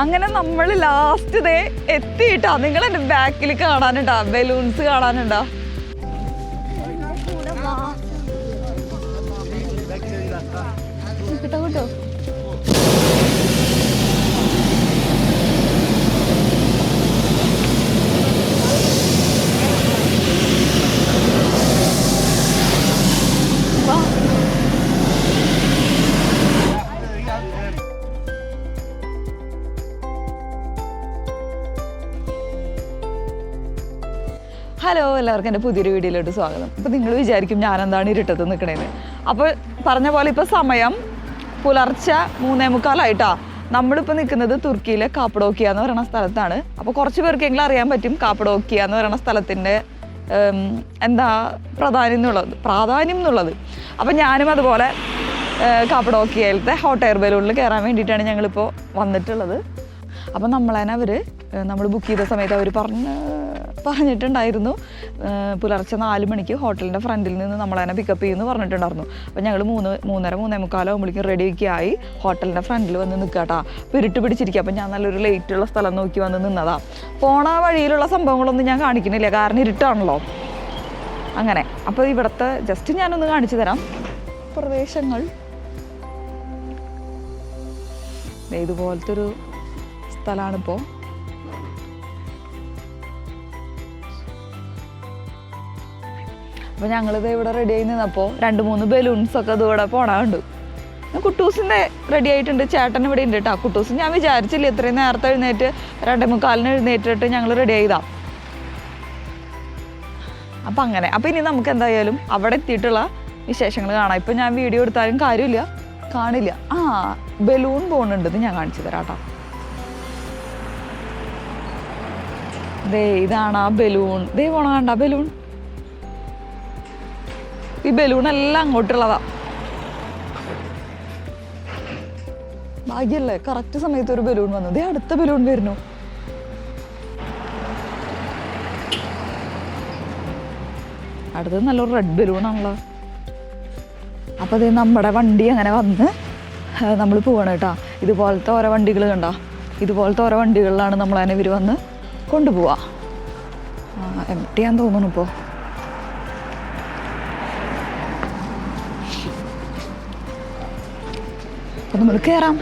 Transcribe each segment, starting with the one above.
അങ്ങനെ നമ്മൾ last day എത്തിയിട്ടാ. നിങ്ങൾ എന്റെ ബാക്കിൽ കാണാനുണ്ടാ ബലൂൺസ് കാണാനുണ്ടാ? കിട്ടോ കിട്ടോ. ഹലോ, എല്ലാവർക്കും എൻ്റെ പുതിയൊരു വീഡിയോയിലോട്ട് സ്വാഗതം. അപ്പോൾ നിങ്ങൾ വിചാരിക്കും ഞാനെന്താണ് ഇരുട്ടത്ത് നിൽക്കണേന്ന്. അപ്പോൾ പറഞ്ഞ പോലെ ഇപ്പോൾ സമയം പുലർച്ചെ 3:45. നമ്മളിപ്പോൾ നിൽക്കുന്നത് തുർക്കിയിലെ കാപ്പഡോക്കിയ എന്ന് പറയുന്ന സ്ഥലത്താണ്. അപ്പോൾ കുറച്ച് പേർക്കെങ്കിലും അറിയാൻ പറ്റും കാപ്പഡോക്കിയ എന്ന് പറയുന്ന സ്ഥലത്തിൻ്റെ എന്താ പ്രാധാന്യം എന്നുള്ളത്. അപ്പോൾ ഞാനും അതുപോലെ കാപ്പഡോക്കിയയിലത്തെ ഹോട്ട് എയർ ബലൂണിൽ കയറാൻ വേണ്ടിയിട്ടാണ് ഞങ്ങളിപ്പോൾ വന്നിട്ടുള്ളത്. അപ്പം നമ്മൾ ബുക്ക് ചെയ്ത സമയത്ത് അവർ പറഞ്ഞിട്ടുണ്ടായിരുന്നു പുലർച്ചെ 4 മണിക്ക് ഹോട്ടലിൻ്റെ ഫ്രണ്ടിൽ നിന്ന് നമ്മളതിനെ പിക്കപ്പ് ചെയ്യുമെന്ന് പറഞ്ഞിട്ടുണ്ടായിരുന്നു. അപ്പോൾ ഞങ്ങൾ 3:45 ആകുമ്പോഴേക്കും റെഡിയൊക്കെ ആയി ഹോട്ടലിൻ്റെ ഫ്രണ്ടിൽ വന്ന് നിൽക്കാട്ടാ. അപ്പോൾ ഇരുട്ട് പിടിച്ചിരിക്കുക. അപ്പോൾ ഞാൻ നല്ലൊരു ലൈറ്റുള്ള സ്ഥലം നോക്കി വന്ന് നിന്നതാ. പോണ വഴിയിലുള്ള സംഭവങ്ങളൊന്നും ഞാൻ കാണിക്കുന്നില്ല, കാരണം ഇരുട്ടാണല്ലോ. അങ്ങനെ അപ്പോൾ ഇവിടുത്തെ ജസ്റ്റ് ഞാനൊന്ന് കാണിച്ചു തരാം പ്രദേശങ്ങൾ. ഇതുപോലത്തെ ഒരു സ്ഥലമാണിപ്പോൾ. അപ്പോൾ ഞങ്ങളിത് ഇവിടെ റെഡി ആയി നിന്നപ്പോൾ 2-3 ബലൂൺസൊക്കെ ഇതിവിടെ പോണുണ്ട്. കുട്ടൂസിൻ്റെ റെഡി ആയിട്ടുണ്ട്, ചേട്ടൻ ഇവിടെ ഉണ്ട് കേട്ടോ. കുട്ടൂസ് ഞാൻ വിചാരിച്ചില്ല ഇത്രയും നേരത്തെ എഴുന്നേറ്റ് 2:45 എഴുന്നേറ്റിട്ട് ഞങ്ങൾ റെഡി ആയതാ. അപ്പം അങ്ങനെ. അപ്പം ഇനി നമുക്ക് എന്തായാലും അവിടെ എത്തിയിട്ടുള്ള വിശേഷങ്ങൾ കാണാം. ഇപ്പം ഞാൻ വീഡിയോ എടുത്താലും കാര്യമില്ല, കാണില്ല. ബലൂൺ പോകുന്നുണ്ട്, ഇത് ഞാൻ കാണിച്ചു തരാം കേട്ടോ. ഇതാണ് ആ ബലൂൺ. പോണ കണ്ട ബലൂൺ. ഈ ബലൂൺ എല്ലാം അങ്ങോട്ടുള്ളതാ. ഭാഗ്യല്ലേ, കറക്റ്റ് സമയത്ത് ഒരു ബലൂൺ വന്നു. അടുത്ത ബലൂൺ വരുന്നു. അടുത്തത് നല്ലൊരു റെഡ് ബലൂൺ ആണല്ലോ. അപ്പോൾ അത് നമ്മുടെ വണ്ടി അങ്ങനെ വന്ന് നമ്മൾ പോവാണ് കേട്ടോ. ഇതുപോലത്തെ ഓരോ വണ്ടികൾ കണ്ടോ, ഇതുപോലത്തെ ഓരോ വണ്ടികളിലാണ് നമ്മളതിനെ ഇവർ വന്ന് കൊണ്ടുപോവാ. എംപ്റ്റിയാന്ന് തോന്നുന്നു ഇപ്പോൾ. അപ്പോൾ നമ്മൾ കയറാം.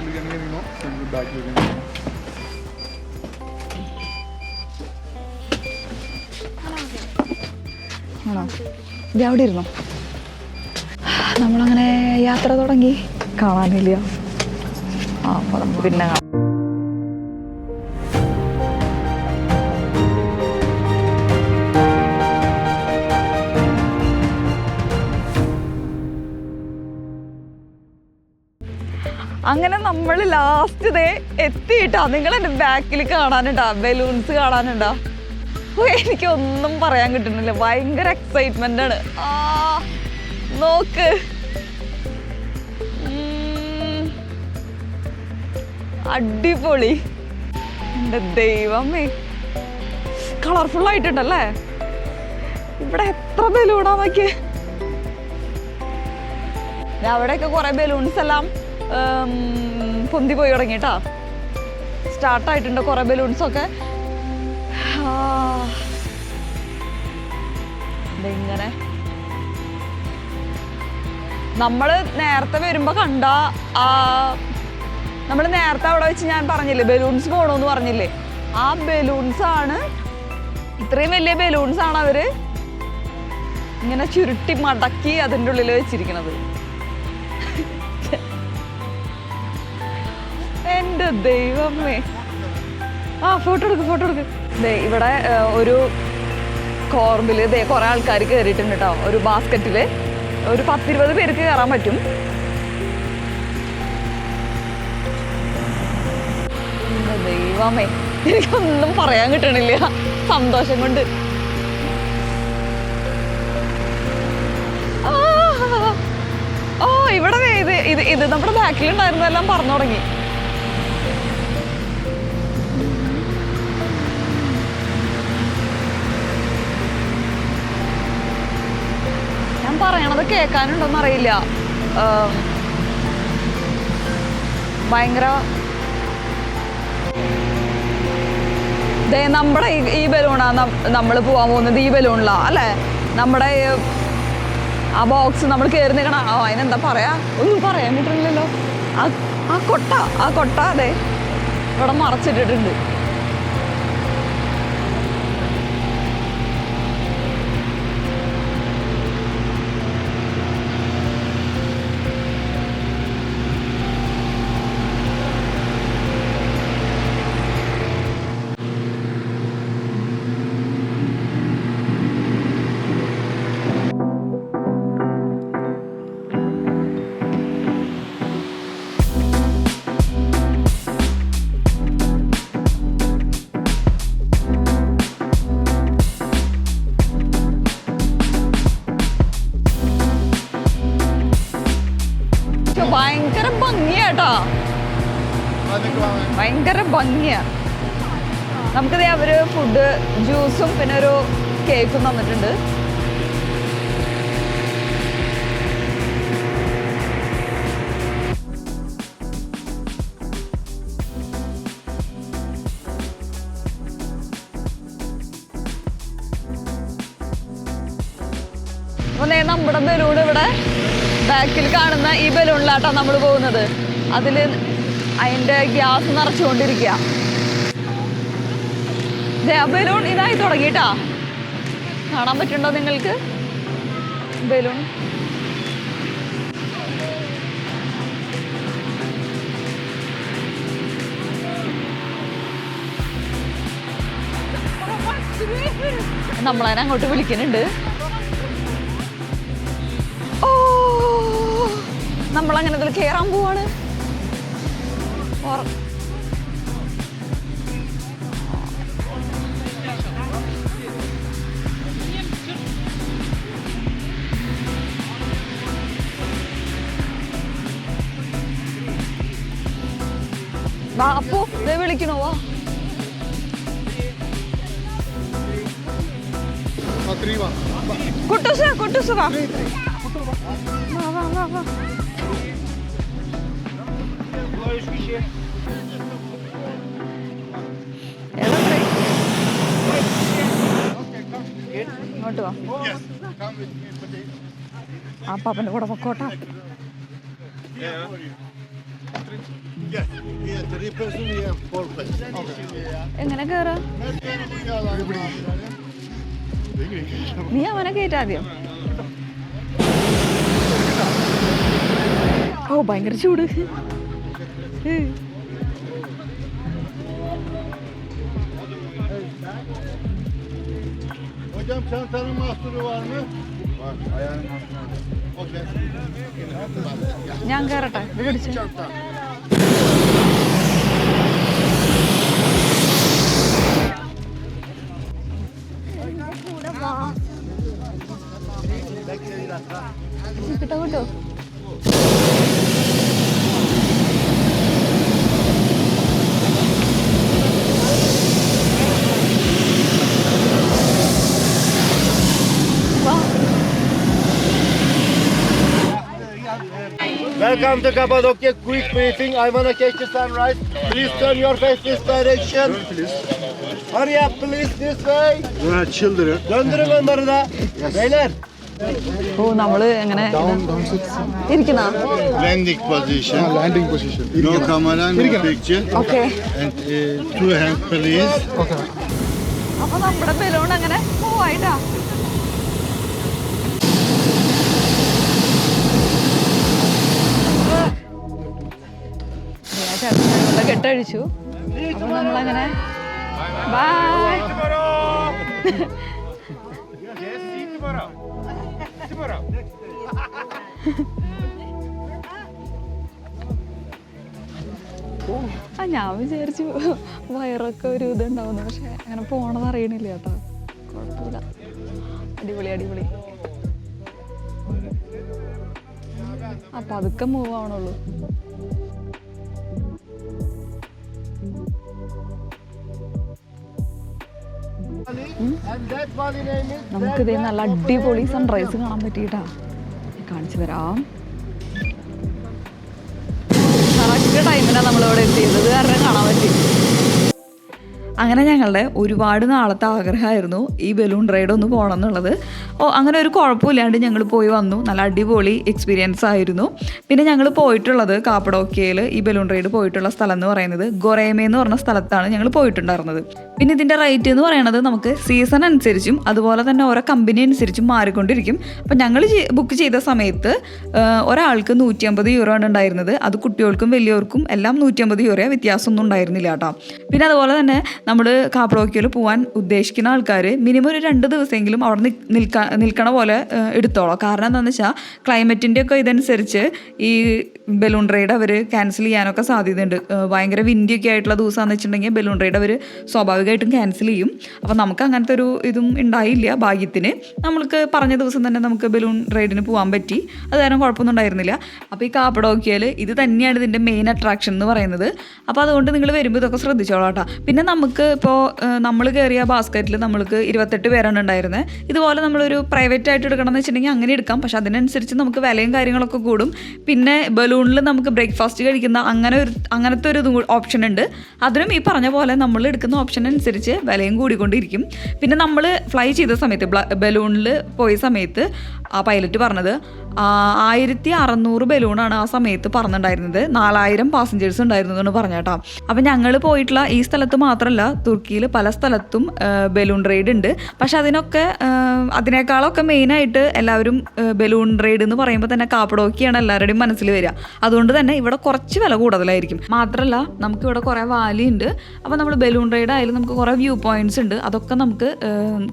ആണോ? ഇത് അവിടെ ഇരുന്നോ? നമ്മളങ്ങനെ യാത്ര തുടങ്ങി. കാണാനില്ല. അപ്പോൾ നമുക്ക് പിന്നെ കാണാം. അങ്ങനെ നമ്മൾ ലാസ്റ്റ് ഡേ എത്തിയിട്ടാ. നിങ്ങൾ എൻ്റെ ബാക്കിൽ കാണാനുണ്ടാ ബലൂൺസ് കാണാനുണ്ടാ? എനിക്കൊന്നും പറയാൻ കിട്ടുന്നില്ല, ഭയങ്കര എക്സൈറ്റ്മെന്റ് ആണ്. നോക്ക്, അടിപൊളി. എൻ്റെ ദൈവമേ, കളർഫുൾ ആയിട്ടുണ്ടല്ലേ. ഇവിടെ എത്ര ബലൂണാ നോക്കിയേ. അവിടെയൊക്കെ കുറെ ബലൂൺസ് എല്ലാം പൊന്തി പോയി തുടങ്ങിട്ടാ. സ്റ്റാർട്ടായിട്ടുണ്ട് കുറെ ബലൂൺസൊക്കെ. ഇങ്ങനെ നമ്മൾ നേരത്തെ വരുമ്പോ കണ്ട നമ്മൾ നേരത്തെ അവിടെ വെച്ച് ഞാൻ പറഞ്ഞില്ലേ ബലൂൺസ് പോണോന്ന് പറഞ്ഞില്ലേ, ആ ബലൂൺസ് ആണ്. ഇത്രയും വലിയ ബലൂൺസ് ആണ് അവര് ഇങ്ങനെ ചുരുട്ടി മടക്കി അതിൻ്റെ ഉള്ളിൽ വെച്ചിരിക്കുന്നത്. എൻ്റെ ദൈവമേ. ഫോട്ടോ എടുക്ക്. ഇവിടെ ഒരു കോർബില് കുറെ ആൾക്കാർ കയറിയിട്ടുണ്ട് കേട്ടോ. ഒരു ബാസ്ക്കറ്റില് ഒരു 10-20 പേർക്ക് കയറാൻ പറ്റും. എൻ്റെ ദൈവമേ, എനിക്കൊന്നും പറയാൻ കിട്ടണില്ല സന്തോഷം കൊണ്ട്. ഇവിടെ ഇത് നമ്മുടെ ബാക്കിലുണ്ടായിരുന്നതെല്ലാം പറഞ്ഞു തുടങ്ങി. പറയണത് കേൾക്കാനുണ്ടോന്ന് അറിയില്ല. ഭയങ്കര നമ്മുടെ ഈ ബലൂണാണ് നമ്മൾ പോകാൻ പോകുന്നത്. ഈ ബലൂണിലാ അല്ലേ? നമ്മുടെ ആ ബോക്സ് നമ്മൾ കയറി നിൽക്കണം. അതിനെന്താ പറയാ, ഒന്നും പറയാൻ പറ്റുന്നില്ലല്ലോ. ആ കൊട്ട അതെ ഇവിടെ മറച്ചിട്ടിട്ടുണ്ട്. ഭയങ്കര ഭംഗിയാട്ടാ, ഭയങ്കര ഭംഗിയാ. നമുക്കത് അവര് ഫുഡ് ജ്യൂസും പിന്നെ ഒരു കേക്കും തന്നിട്ടുണ്ട്. അപ്പൊ നമ്മുടെ ബലൂൺ ഇവിടെ ബാക്കിൽ കാണുന്ന ഈ ബലൂണിലാട്ടാ നമ്മൾ പോകുന്നത്. അതിൽ അതിൻ്റെ ഗ്യാസ് നിറച്ചുകൊണ്ടിരിക്കുക. ബലൂൺ ഇതായി തുടങ്ങിയിട്ടാ. കാണാൻ പറ്റുന്നുണ്ടോ നിങ്ങൾക്ക് ബലൂൺ? നമ്മളതിനെ അങ്ങോട്ട് വിളിക്കുന്നുണ്ട്. നമ്മളങ്ങനെ ഇതിൽ കയറാൻ പോവാണ്. അപ്പോ ഇത് വിളിക്കണോ? വാ കുട്ടൂസ് കുട്ടൂസ് വാ വാ വാ വാ. ഇങ്ങോട്ട് വാ. ആ പാപ്പന്റെ കൂടെ പൊക്കോട്ടാ. എങ്ങനെ കേറാ? നീ അവനെ കയറ്റാദ്യം. ഓ ഭയങ്കര ചൂട്. Hocam çantanın mahsuru var mı? Var. Ayağının mahsuru. Okey. ഞാൻ കയറട്ടെ. Çanta. കിട്ടോ കിട്ടോ. Welcome to Cappadocia quick briefing. I wanna catch the sunrise. Please turn your face this direction. Turn please. Hurry up please this way. Children. Döndürün onları da. Beyler. ഓ നമ്മള് എങ്ങനെ ഇരിക്കുന്ന Landing position. Landing position. No camera, no picture. Okay. And two hands please. Okay. അപ്പൊ നമ്മുടെ balloon അങ്ങനെ പോവായിട്ടാ. കെട്ടഴിച്ചു. അപ്പൊ നമ്മളങ്ങനെ by. ആ ഞാൻ വിചാരിച്ചു വയറൊക്കെ ഒരു ഇതുണ്ടാവുന്നു. പക്ഷെ അങ്ങനെ പോണത് അറിയണില്ല കേട്ടോ. കുഴപ്പമില്ല, അടിപൊളി അടിപൊളി. അപ്പൊ അതൊക്കെ മൂവ് ആവണുള്ളൂ. നമുക്കിതേ നല്ല അടിപൊളി സൺറൈസ് കാണാൻ പറ്റിയിട്ടാ. കാണിച്ചു തരാം. കറക്റ്റ് ടൈമിനാണ് നമ്മളിവിടെ എത്തിയത്, കാരണം കാണാൻ പറ്റി. അങ്ങനെ ഞങ്ങളുടെ ഒരുപാട് നാളത്തെ ആഗ്രഹമായിരുന്നു ഈ ബലൂൺ റൈഡ് ഒന്ന് പോകണം എന്നുള്ളത്. അങ്ങനെ ഒരു കുഴപ്പമില്ലാണ്ട് ഞങ്ങൾ പോയി വന്നു. നല്ല അടിപൊളി എക്സ്പീരിയൻസ് ആയിരുന്നു. പിന്നെ ഞങ്ങൾ പോയിട്ടുള്ളത് കാപ്പഡോക്കയിൽ ഈ ബലൂൺ റൈഡ് പോയിട്ടുള്ള സ്ഥലം എന്ന് പറയുന്നത് ഗൊറേമ എന്ന് പറഞ്ഞ സ്ഥലത്താണ് ഞങ്ങൾ പോയിട്ടുണ്ടായിരുന്നത്. പിന്നെ ഇതിൻ്റെ റേറ്റ് എന്ന് പറയുന്നത് നമുക്ക് സീസൺ അനുസരിച്ചും അതുപോലെ തന്നെ ഓരോ കമ്പനി അനുസരിച്ചും മാറിക്കൊണ്ടിരിക്കും. അപ്പം ഞങ്ങൾ ബുക്ക് ചെയ്ത സമയത്ത് ഒരാൾക്ക് 150 euro ആണ് ഉണ്ടായിരുന്നത്. അത് കുട്ടികൾക്കും വലിയവർക്കും എല്ലാം 150 euro, വ്യത്യാസമൊന്നും ഉണ്ടായിരുന്നില്ല കേട്ടോ. പിന്നെ അതുപോലെ തന്നെ നമ്മൾ കാപ്പഡോക്കയിൽ പോകാൻ ഉദ്ദേശിക്കുന്ന ആൾക്കാർ മിനിമം ഒരു 2 ദിവസമെങ്കിലും അവിടെ നിൽക്കണ പോലെ എടുത്തോളാം. കാരണം എന്താണെന്ന് വെച്ചാൽ ക്ലൈമറ്റിൻ്റെ ഒക്കെ ഇതനുസരിച്ച് ഈ ബലൂൺ റൈഡ് അവർ ക്യാൻസൽ ചെയ്യാനൊക്കെ സാധ്യതയുണ്ട്. ഭയങ്കര വിൻഡിയൊക്കെ ആയിട്ടുള്ള ദിവസമാണെന്ന് വെച്ചിട്ടുണ്ടെങ്കിൽ ബലൂൺ റൈഡ് അവർ സ്വാഭാവികമായിട്ടും ക്യാൻസൽ ചെയ്യും. അപ്പോൾ നമുക്ക് അങ്ങനത്തെ ഒരു ഇതും ഉണ്ടായില്ല. ഭാഗ്യത്തിന് നമ്മൾക്ക് പറഞ്ഞ ദിവസം തന്നെ നമുക്ക് ബലൂൺ റൈഡിന് പോകാൻ പറ്റി. അത് കാരണം കുഴപ്പമൊന്നും ഉണ്ടായിരുന്നില്ല. അപ്പോൾ ഈ കാപ്പഡോക്കയിൽ ഇത് തന്നെയാണ് ഇതിൻ്റെ മെയിൻ അട്രാക്ഷൻ എന്ന് പറയുന്നത്. അപ്പോൾ അതുകൊണ്ട് നിങ്ങൾ വരുമ്പോൾ ഇതൊക്കെ ശ്രദ്ധിച്ചോളാം കേട്ടോ. പിന്നെ നമുക്ക് ഇപ്പോൾ നമ്മൾ കയറിയ ബാസ്ക്കറ്റിൽ നമ്മൾക്ക് 28 പേരാണ് ഉണ്ടായിരുന്നത്. ഇതുപോലെ നമ്മളൊരു പ്രൈവറ്റ് ആയിട്ട് എടുക്കണമെന്ന് വെച്ചിട്ടുണ്ടെങ്കിൽ അങ്ങനെ എടുക്കാം. പക്ഷെ അതിനനുസരിച്ച് നമുക്ക് വിലയും കാര്യങ്ങളൊക്കെ കൂടും. പിന്നെ ബലൂണിൽ നമുക്ക് ബ്രേക്ക്ഫാസ്റ്റ് കഴിക്കുന്ന അങ്ങനത്തെ ഒരു ഓപ്ഷൻ ഉണ്ട്. അതിനും ഈ പറഞ്ഞ പോലെ നമ്മൾ എടുക്കുന്ന ഓപ്ഷൻ അനുസരിച്ച് വിലയും കൂടിക്കൊണ്ടിരിക്കും. പിന്നെ നമ്മൾ ഫ്ലൈ ചെയ്ത സമയത്ത് ബലൂണിൽ പോയ സമയത്ത് ആ പൈലറ്റ് പറഞ്ഞത് 1600 ബലൂണാണ് ആ സമയത്ത് പറഞ്ഞിട്ടുണ്ടായിരുന്നത്. 4000 പാസഞ്ചേഴ്സ് ഉണ്ടായിരുന്നു എന്ന് പറഞ്ഞേട്ടാ. അപ്പം ഞങ്ങൾ പോയിട്ടുള്ള ഈ സ്ഥലത്ത് മാത്രമല്ല, തുർക്കിയിൽ പല സ്ഥലത്തും ബലൂൺ റൈഡ് ഉണ്ട്. പക്ഷെ അതിനേക്കാളൊക്കെ മെയിനായിട്ട് എല്ലാവരും ബലൂൺ റൈഡ് എന്ന് പറയുമ്പോൾ തന്നെ കാപ്പഡോക്കയാണ് എല്ലാവരുടെയും മനസ്സിൽ വരിക. അതുകൊണ്ട് തന്നെ ഇവിടെ കുറച്ച് വില കൂടുതലായിരിക്കും. മാത്രമല്ല നമുക്കിവിടെ കുറേ വാലി ഉണ്ട്. അപ്പോൾ നമ്മൾ ബലൂൺ റൈഡ് ആയാലും നമുക്ക് കുറേ വ്യൂ പോയിന്റ്സ് ഉണ്ട്. അതൊക്കെ നമുക്ക്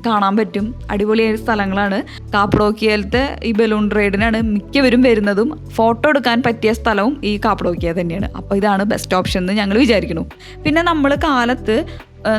കാണാൻ പറ്റും. അടിപൊളിയായ സ്ഥലങ്ങളാണ്. കാപ്പഡോക്കയിലത്തെ ഈ ബലൂൺ റൈഡിനാണ് മിക്കവരും വരുന്നതും. ഫോട്ടോ എടുക്കാൻ പറ്റിയ സ്ഥലവും ഈ കാപ്പഡോക്കിയ തന്നെയാണ്. അപ്പോൾ ഇതാണ് ബെസ്റ്റ് ഓപ്ഷൻ എന്ന് ഞങ്ങൾ വിചാരിക്കുന്നു. പിന്നെ നമ്മൾ കാലത്ത്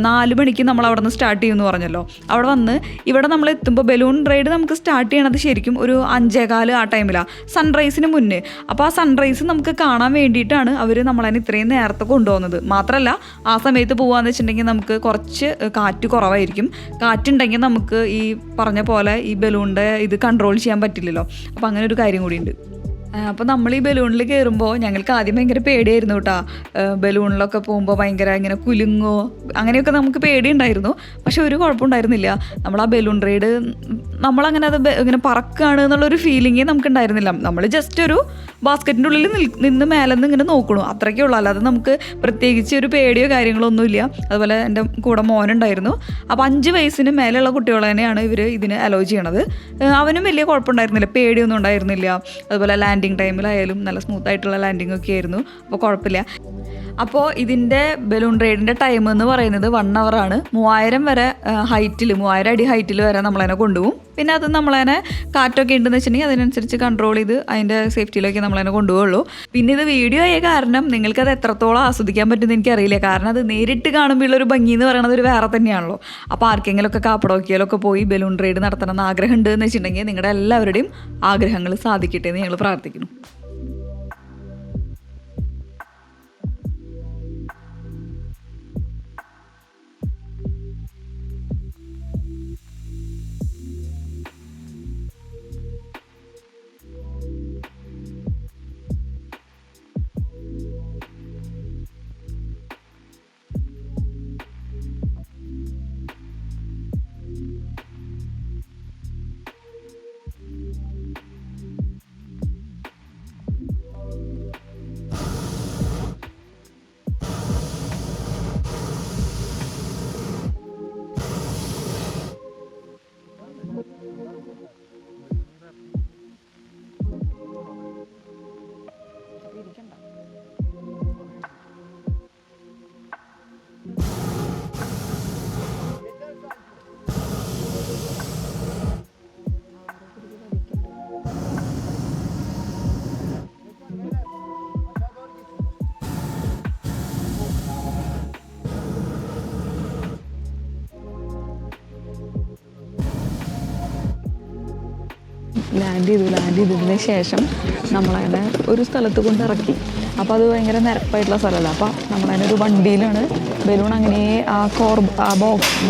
4 മണിക്ക് നമ്മൾ അവിടെ നിന്ന് സ്റ്റാർട്ട് ചെയ്യുമെന്ന് പറഞ്ഞല്ലോ. അവിടെ വന്ന് ഇവിടെ നമ്മൾ എത്തുമ്പോൾ ബലൂൺ റൈഡ് നമുക്ക് സ്റ്റാർട്ട് ചെയ്യണത് ശരിക്കും ഒരു 5:15 ആ ടൈമിലാണ്, സൺറൈസിന് മുന്നേ. അപ്പോൾ ആ സൺറൈസ് നമുക്ക് കാണാൻ വേണ്ടിയിട്ടാണ് അവർ നമ്മളതിന് ഇത്രയും നേരത്തെ കൊണ്ടുപോകുന്നത്. മാത്രമല്ല ആ സമയത്ത് പോകാമെന്ന് വെച്ചിട്ടുണ്ടെങ്കിൽ നമുക്ക് കുറച്ച് കാറ്റ് കുറവായിരിക്കും. കാറ്റുണ്ടെങ്കിൽ നമുക്ക് ഈ പറഞ്ഞ പോലെ ഈ ബലൂണിൻ്റെ ഇത് കൺട്രോൾ ചെയ്യാൻ പറ്റില്ലല്ലോ. അപ്പോൾ അങ്ങനെ ഒരു കാര്യം കൂടിയുണ്ട്. അപ്പോൾ നമ്മൾ ഈ ബലൂണിൽ കയറുമ്പോൾ ഞങ്ങൾക്ക് ആദ്യം ഭയങ്കര പേടിയായിരുന്നു കേട്ടോ. ബലൂണിലൊക്കെ പോകുമ്പോൾ ഭയങ്കര ഇങ്ങനെ കുലുങ്ങോ അങ്ങനെയൊക്കെ നമുക്ക് പേടിയുണ്ടായിരുന്നു. പക്ഷെ ഒരു കുഴപ്പമുണ്ടായിരുന്നില്ല. നമ്മൾ ആ ബലൂൺ റൈഡ് നമ്മളങ്ങനെ അത് ഇങ്ങനെ പറക്കുകയാണ് എന്നുള്ളൊരു ഫീലിംഗേ നമുക്ക് ഉണ്ടായിരുന്നില്ല. നമ്മൾ ജസ്റ്റ് ഒരു ബാസ്ക്കറ്റിൻ്റെ ഉള്ളിൽ നിന്ന് മേലെ നിന്ന് ഇങ്ങനെ നോക്കണു, അത്രയ്ക്കേ ഉള്ളൂ. അല്ലാതെ നമുക്ക് പ്രത്യേകിച്ച് ഒരു പേടിയോ കാര്യങ്ങളോ ഒന്നുമില്ല. അതുപോലെ എൻ്റെ കൂടെ മോനുണ്ടായിരുന്നു. അപ്പോൾ 5 വയസ്സിന് മേലെയുള്ള കുട്ടികളെ തന്നെയാണ് ഇവർ ഇതിന് അലോ ചെയ്യണത്. അവനും വലിയ കുഴപ്പമുണ്ടായിരുന്നില്ല, പേടിയൊന്നും ഉണ്ടായിരുന്നില്ല. അതുപോലെ ലാൻഡിങ് ടൈമിലായാലും നല്ല സ്മൂത്തായിട്ടുള്ള ലാൻഡിങ് ഒക്കെ ആയിരുന്നു. അപ്പോൾ കുഴപ്പമില്ല. അപ്പോൾ ഇതിൻ്റെ ബലൂൺ റൈഡിൻ്റെ ടൈം എന്ന് പറയുന്നത് 1 hour ആണ്. 3000 വരെ 3000 അടി ഹൈറ്റിൽ വരെ നമ്മളതിനെ കൊണ്ടുപോകും. പിന്നെ അത് നമ്മളതിനെ കാറ്റൊക്കെ ഉണ്ടെന്ന് വെച്ചിട്ടുണ്ടെങ്കിൽ അതിനനുസരിച്ച് കൺട്രോൾ ചെയ്ത് അതിൻ്റെ സേഫ്റ്റിയിലേക്ക് നമ്മളതിനെ കൊണ്ടുപോകുള്ളൂ. പിന്നെ ഇത് വീഡിയോ ആയ കാരണം നിങ്ങൾക്കത് എത്രത്തോളം ആസ്വദിക്കാൻ പറ്റുമെന്ന് എനിക്കറിയില്ല. കാരണം അത് നേരിട്ട് കാണുമ്പോഴുള്ളൊരു ഭംഗി എന്ന് പറയുന്നത് ഒരു വേറെ തന്നെയാണല്ലോ. അപ്പോൾ ആർക്കെങ്കിലുമൊക്കെ കാപ്പഡോക്കിയാലൊക്കെ പോയി ബലൂൺ റൈഡ് നടത്തണമെന്ന് ആഗ്രഹമുണ്ട് എന്ന് വെച്ചിട്ടുണ്ടെങ്കിൽ നിങ്ങളുടെ എല്ലാവരുടെയും ആഗ്രഹങ്ങൾ സാധിക്കട്ടെ എന്ന് ഞങ്ങൾ പ്രാർത്ഥിക്കുന്നു. ലാൻഡ് ചെയ്തതിന് ശേഷം നമ്മളതിനെ ഒരു സ്ഥലത്ത് കൊണ്ടിറക്കി. അപ്പോൾ അത് ഭയങ്കര നിരപ്പായിട്ടുള്ള സ്ഥലമല്ല. അപ്പോൾ നമ്മളതിനെ ഒരു വണ്ടിയിലാണ് ബലൂൺ അങ്ങനെ ആ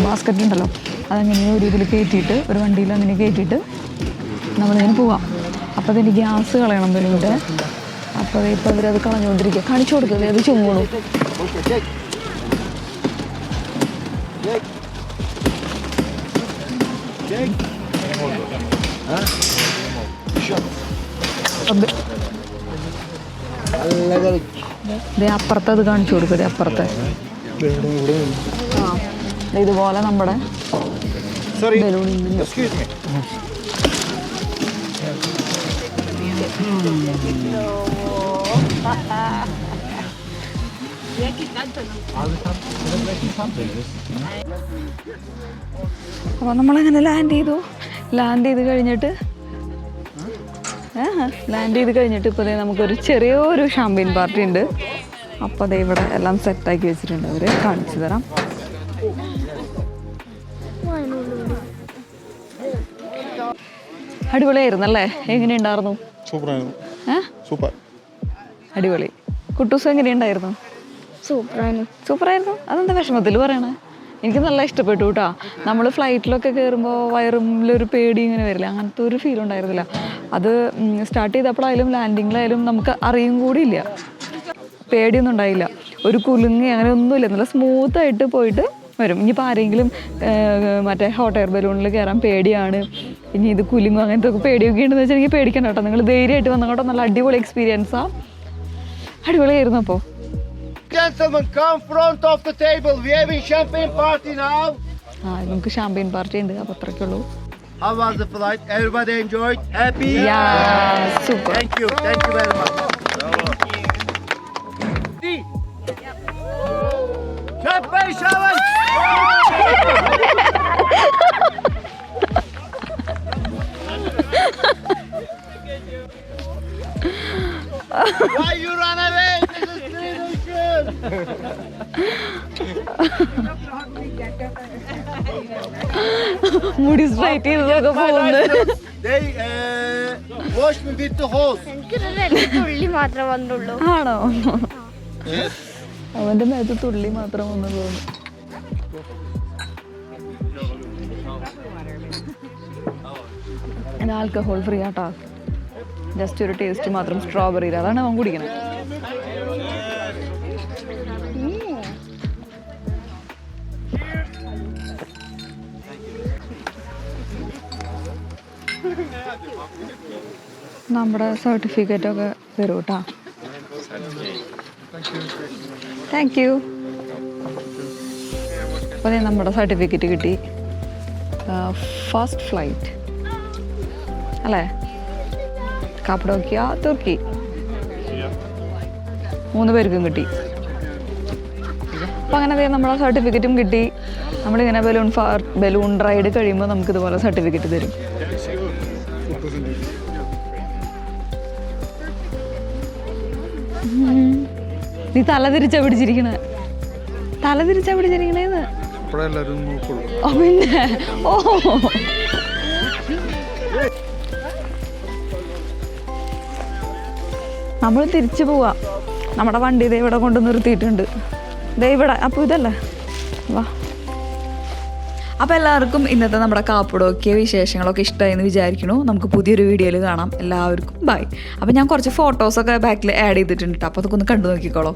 ബാസ്ക്കറ്റ് ഉണ്ടല്ലോ അതങ്ങനെ ഒരു ഇതിൽ കയറ്റിയിട്ട് ഒരു വണ്ടിയിൽ അങ്ങനെ കയറ്റിയിട്ട് നമ്മളിങ്ങനെ പോവാം. അപ്പോൾ അതിൻ്റെ ഗ്യാസ് കളയണം ബലൂണിൻ്റെ. അപ്പോൾ ഇപ്പോൾ അവരത് കളഞ്ഞുകൊണ്ടിരിക്കുക. കാണിച്ചു കൊടുക്കുന്നത് അത് ചുങ്ങണു. അപ്പുറത്ത് അത് കാണിച്ചു കൊടുക്കരുത്. അപ്പുറത്തെ ഇതുപോലെ നമ്മുടെ ബലൂണിൽ അപ്പോൾ നമ്മളങ്ങനെ ലാൻഡ് ചെയ്ത് കഴിഞ്ഞിട്ട് ഇപ്പോൾ നമുക്കൊരു ചെറിയൊരു ഷാമ്പയിൻ പാർട്ടി ഉണ്ട്. അപ്പോൾ അതേ ഇവിടെ എല്ലാം സെറ്റാക്കി വെച്ചിട്ടുണ്ട്. അവർ കാണിച്ചു തരാം. അടിപൊളിയായിരുന്നല്ലേ? എങ്ങനെയുണ്ടായിരുന്നു? സൂപ്പർ. അടിപൊളി. കുട്ടൂസ് എങ്ങനെയുണ്ടായിരുന്നു? സൂപ്പറായിരുന്നു. അതെന്താ വിഷമത്തിൽ പറയണേ? എനിക്ക് നല്ല ഇഷ്ടപ്പെട്ടു കേട്ടോ. നമ്മൾ ഫ്ലൈറ്റിലൊക്കെ കയറുമ്പോൾ വയറിലൊരു പേടി ഇങ്ങനെ വരില്ല, അങ്ങനത്തെ ഒരു ഫീൽ ഉണ്ടായിരുന്നില്ല. അത് സ്റ്റാർട്ട് ചെയ്തപ്പോഴായാലും ലാൻഡിങ്ങിലായാലും നമുക്ക് അറിയും കൂടിയില്ല, പേടിയൊന്നും ഉണ്ടായില്ല. ഒരു കുലുങ്ങി അങ്ങനെ ഒന്നുമില്ല, നല്ല സ്മൂത്തായിട്ട് പോയിട്ട് വരും. ഇനിയിപ്പോൾ ആരെങ്കിലും മറ്റേ ഹോട്ട് എയർ ബലൂണിൽ കയറാൻ പേടിയാണ്, ഇനി ഇത് കുലുങ്ങും അങ്ങനത്തെ ഒക്കെ പേടിയൊക്കെ ഉണ്ടെന്ന് വെച്ചാൽ എനിക്ക് പേടിക്കണ്ട കേട്ടോ. നിങ്ങൾ ധൈര്യമായിട്ട് വന്നോട്ടോ. നല്ല അടിപൊളി എക്സ്പീരിയൻസാണ്. അടിപൊളിയായിരുന്നു. അപ്പോൾ Gentlemen, come front of the table. We having champagne party now. നമുക്ക് ഷാമ്പയിൻ പാർട്ടി ഉണ്ട്. അപ്പോൾ അത്രയ്ക്കേ ഉള്ളൂ. How was the flight? Everybody enjoyed? Happy? Yeah, super. Thank you very much. Champagne shower. Why you run away? This is free nation. മുടി straight ചെയ്തതൊക്കെ പോകുന്നത്. They wash me with the hose. തുള്ളി മാത്രം വന്നുള്ളൂ. ആണോ? അവന്റെ മേത്ത് തുള്ളി മാത്രം വന്നു തോന്നുന്നു. ഇത് ആൽക്കഹോൾ ഫ്രീ ആട്ടോ. ജസ്റ്റ് ഒരു ടേസ്റ്റ് മാത്രം, സ്ട്രോബെറിയിൽ. അതാണ് അവൻ കുടിക്കണേ. നമ്മുടെ സർട്ടിഫിക്കറ്റൊക്കെ തരും കേട്ടോ. Thank you. അപ്പോൾ നമ്മുടെ സർട്ടിഫിക്കറ്റ് കിട്ടി. ഫസ്റ്റ് ഫ്ലൈറ്റ് അല്ലേ? കാപ്പഡോക്കിയ, തുർക്കി. 3 പേർക്കും കിട്ടി. അപ്പോൾ അങ്ങനെ നമ്മളെ സർട്ടിഫിക്കറ്റും കിട്ടി. നമ്മളിങ്ങനെ ബലൂൺ റൈഡ് കഴിയുമ്പോൾ നമുക്കിതുപോലെ സർട്ടിഫിക്കറ്റ് തരും. നീ തല തിരിച്ചാ പിടിച്ചിരിക്കണേന്ന്. പിന്നെ ഓ നമ്മൾ തിരിച്ചു പോവാ. നമ്മുടെ വണ്ടി ദേ ഇവിടെ കൊണ്ട് നിർത്തിയിട്ടുണ്ട്. ദേ ഇവിടെ. അപ്പോൾ ഇതല്ലേ വാ. അപ്പോൾ എല്ലാവർക്കും ഇന്നത്തെ നമ്മുടെ കാപ്പഡോക്കിയ വിശേഷങ്ങളൊക്കെ ഇഷ്ടമായെന്ന് വിചാരിക്കുന്നു. നമുക്ക് പുതിയൊരു വീഡിയോയിൽ കാണാം. എല്ലാവർക്കും ബൈ. അപ്പോൾ ഞാൻ കുറച്ച് ഫോട്ടോസൊക്കെ ബാക്കിൽ ആഡ് ചെയ്തിട്ടുണ്ട്. അപ്പോൾ അതൊക്കെ ഒന്ന് കണ്ടു നോക്കിക്കോളൂ.